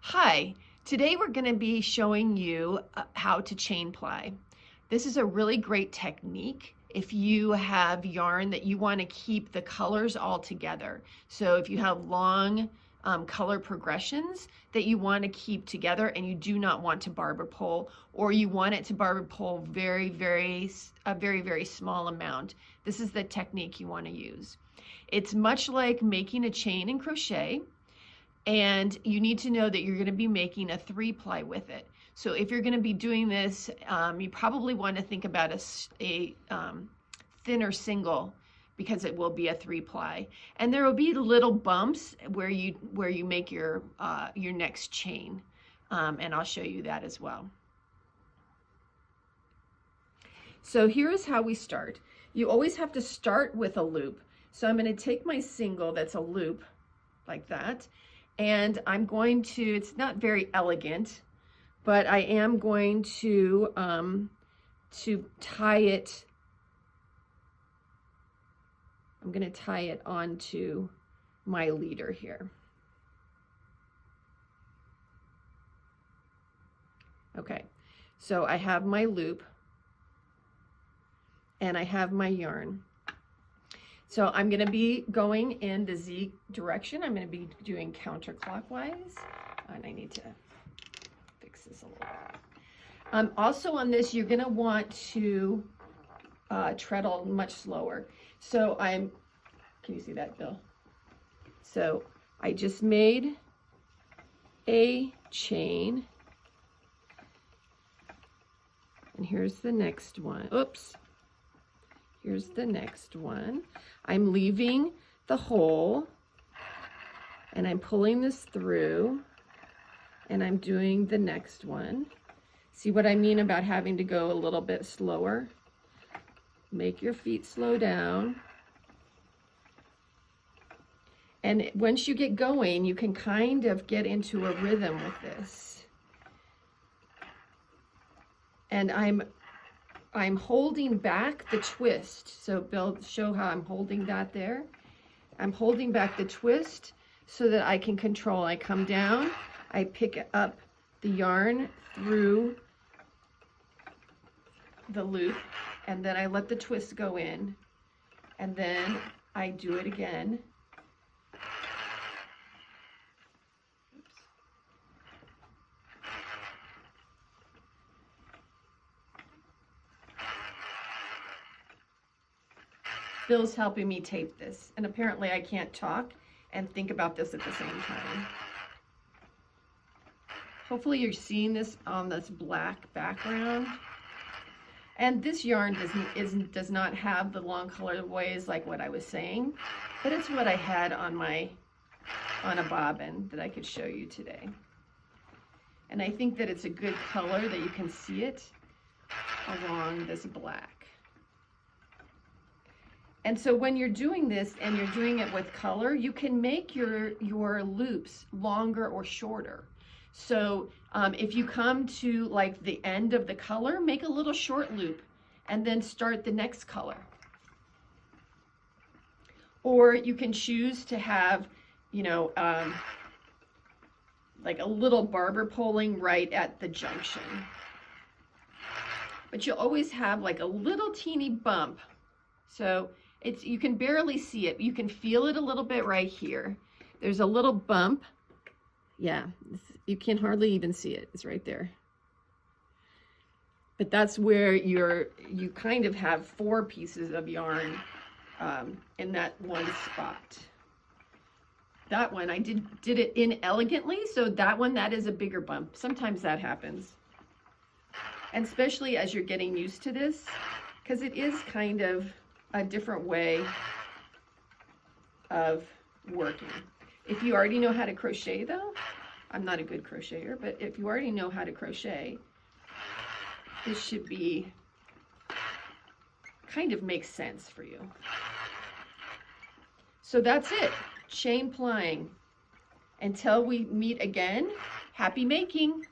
Hi, today we're going to be showing you how to chain ply. This is a really great technique if you have yarn that you want to keep the colors all together. So if you have long color progressions that you want to keep together and you do not want to barber pole, or you want it to barber pole a very small amount, this is the technique you want to use. It's much like making a chain in crochet. And you need to know that you're going to be making a 3-ply with it. So if you're going to be doing this, you probably want to think about a thinner single, because it will be a 3-ply. And there will be little bumps where you make your next chain, and I'll show you that as well. So here's how we start. You always have to start with a loop. So I'm going to take my single that's a loop like that. And I'm going to, it's not very elegant, but I am going to tie it, I'm going to tie it onto my leader here. Okay, so I have my loop and I have my yarn. So I'm going to be going in the Z direction. I'm going to be doing counterclockwise, and I need to fix this a little bit. Also on this, you're going to want to treadle much slower. So can you see that, Bill? So I just made a chain, and here's the next one. Oops. Here's the next one. I'm leaving the hole and I'm pulling this through and I'm doing the next one. See what I mean about having to go a little bit slower? Make your feet slow down. And once you get going, you can kind of get into a rhythm with this. And I'm holding back the twist. So Bill, show how I'm holding that there. I'm holding back the twist so that I can control. I come down, I pick up the yarn through the loop, and then I let the twist go in, and then I do it again. Bill's helping me tape this, and apparently I can't talk and think about this at the same time. Hopefully you're seeing this on this black background. And this yarn does not have the long colorways like what I was saying, but it's what I had on a bobbin that I could show you today. And I think that it's a good color that you can see it along this black. And so when you're doing this and you're doing it with color, you can make your loops longer or shorter. So if you come to like the end of the color, make a little short loop and then start the next color. Or you can choose to have, like a little barber poling right at the junction. But you'll always have like a little teeny bump. So you can barely see it. You can feel it a little bit right here. There's a little bump. Yeah, you can hardly even see it. It's right there. But that's where you kind of have 4 pieces of yarn in that one spot. That one, I did it inelegantly, so that is a bigger bump. Sometimes that happens. And especially as you're getting used to this, because it is kind of a different way of working. If you already know how to crochet though, I'm not a good crocheter, but if you already know how to crochet, this should be kind of makes sense for you. So that's it, chain plying. Until we meet again, happy making.